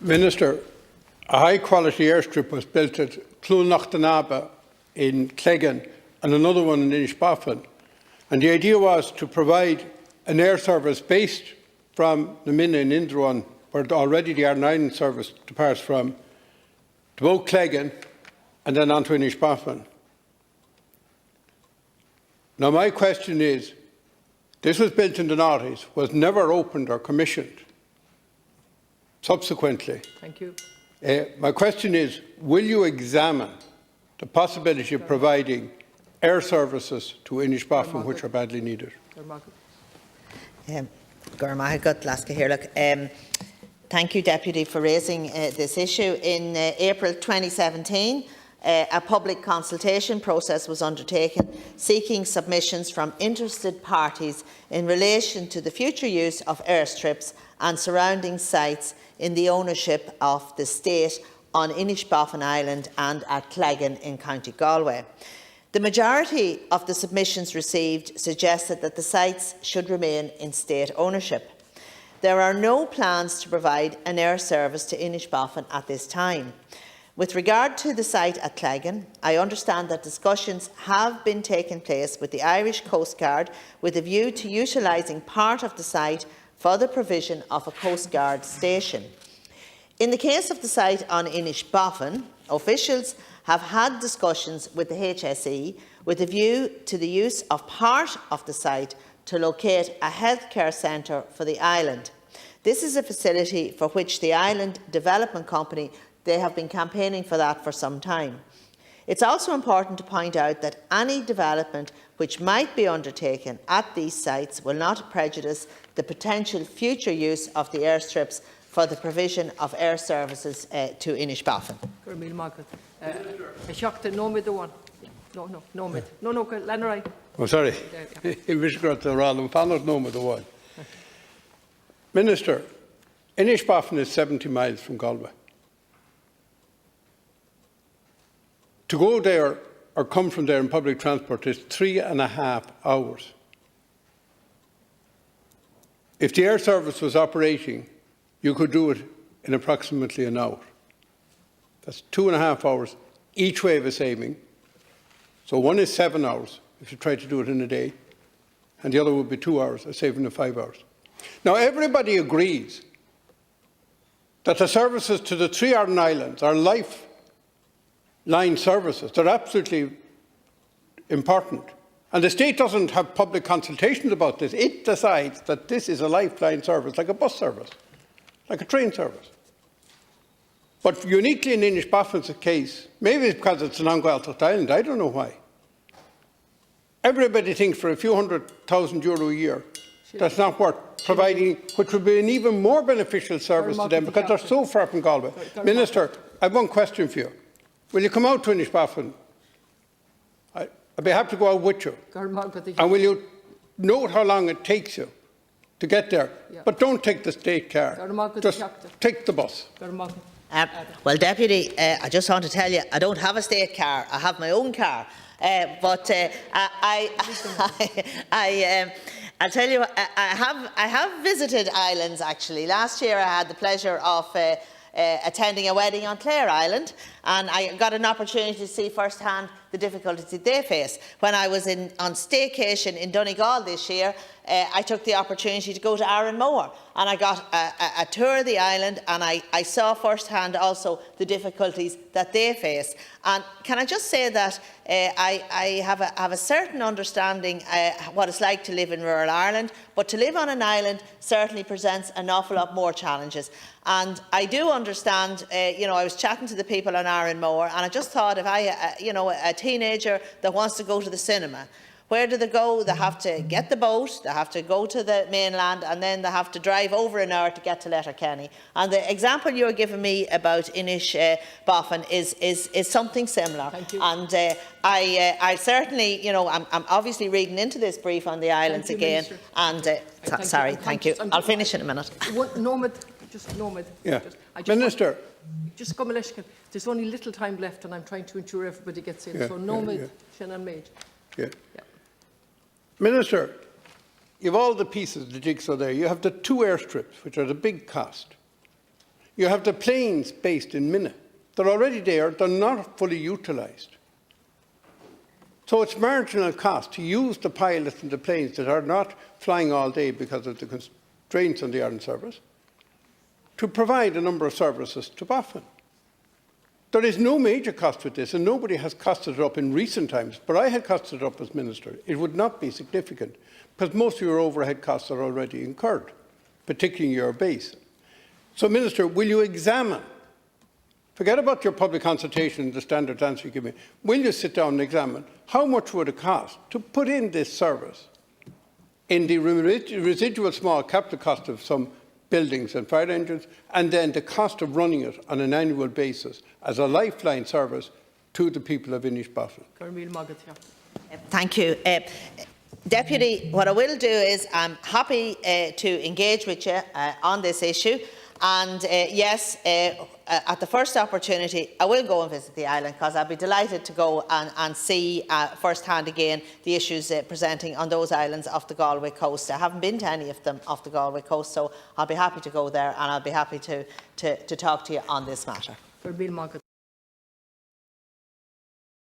Minister, a high-quality airstrip was built at Clonachtanaba in Cleggan and another one in Innisfail. And the idea was to provide an air service based from the Minna in Indruan, where already the Ireland service departs from, to both Cleggan and then on to Innisfail. Now my question is, this was built in the noughties, was never opened or commissioned subsequently. Thank you. My question is, will you examine the possibility of providing air services to Innisfail, which are badly needed? Thank you, Deputy, for raising this issue. In April 2017, a public consultation process was undertaken seeking submissions from interested parties in relation to the future use of airstrips and surrounding sites in the ownership of the state on Innisfail Island and at Cleggan in County Galway. The majority of the submissions received suggested that the sites should remain in state ownership. There are no plans to provide an air service to Innisfail at this time. With regard to the site at Cleggan, I understand that discussions have been taking place with the Irish Coast Guard with a view to utilising part of the site for the provision of a Coast Guard station. In the case of the site on Innisfail, officials have had discussions with the HSE with a view to the use of part of the site to locate a healthcare centre for the island. This is a facility for which the Island Development Company they have been campaigning for that for some time. It's also important to point out that any development which might be undertaken at these sites will not prejudice the potential future use of the airstrips for the provision of air services to Innisfail. Oh, sorry. Minister, Innisfail is 70 miles from Galway. To go there or come from there in public transport is 3.5 hours. If the air service was operating, you could do it in approximately an hour. That's 2.5 hours each way of a saving. So one is 7 hours if you try to do it in a day, and the other would be 2 hours, a saving of 5 hours. Now everybody agrees that the services to the three Ireland islands are lifeline services. They're absolutely important. And the state doesn't have public consultations about this. It decides that this is a lifeline service, like a bus service, like a train service. But uniquely in Innisfaile's case, maybe it's because it's an Oireachtas island, I don't know why. Everybody thinks for a few €100,000 a year, that's not worth providing, which would be an even more beneficial service to them because they're so far from Galway. Minister, I have one question for you. Will you come out to Innisfail? I'd be happy to go out with you. And will you note how long it takes you to get there? Yeah. But don't take the state car. Just take the bus. Well, Deputy, I just want to tell you, I don't have a state car. I have my own car. I'll tell you, I have visited islands actually. Last year I had the pleasure of attending a wedding on Clare Island, and I got an opportunity to see firsthand the difficulties that they face. When I was on staycation in Donegal this year, I took the opportunity to go to Arranmore, and I got a tour of the island, and I saw firsthand also the difficulties that they face. And can I just say that I have a certain understanding what it's like to live in rural Ireland, but to live on an island certainly presents an awful lot more challenges. And I do understand, I was chatting to the people on Arranmore, and I just thought if a teenager that wants to go to the cinema, where do they go? They have to get the boat, they have to go to the mainland, and then they have to drive over an hour to get to Letterkenny. And the example you're giving me about Innisfail is something similar. Thank you. And I certainly, I'm obviously reading into this brief on the islands again. Minister. And sorry, thank you. I'll finish in a minute. Yeah. Minister. Just come there's only little time left, and I'm trying to ensure everybody gets in. So Nomad, Shannon Maid. Yeah. Minister, you have all the pieces of the jigsaw there. You have the two airstrips, which are the big cost. You have the planes based in Minna. They're already there. They're not fully utilised. So it's marginal cost to use the pilots and the planes that are not flying all day because of the constraints on the Ireland service to provide a number of services to Boffin. There is no major cost with this, and nobody has costed it up in recent times, but I had costed it up as Minister. It would not be significant, because most of your overhead costs are already incurred, particularly your base. So, Minister, will you examine, forget about your public consultation and the standard answer you give me, will you sit down and examine how much would it cost to put in this service in the residual small capital cost of some buildings and fire engines, and then the cost of running it on an annual basis as a lifeline service to the people of Innisfail? Thank you. Deputy, what I will do is I'm happy to engage with you on this issue. And yes, at the first opportunity, I will go and visit the island, because I'd be delighted to go and see firsthand again the issues presenting on those islands off the Galway coast. I haven't been to any of them off the Galway coast, so I'll be happy to go there, and I'll be happy to talk to you on this matter.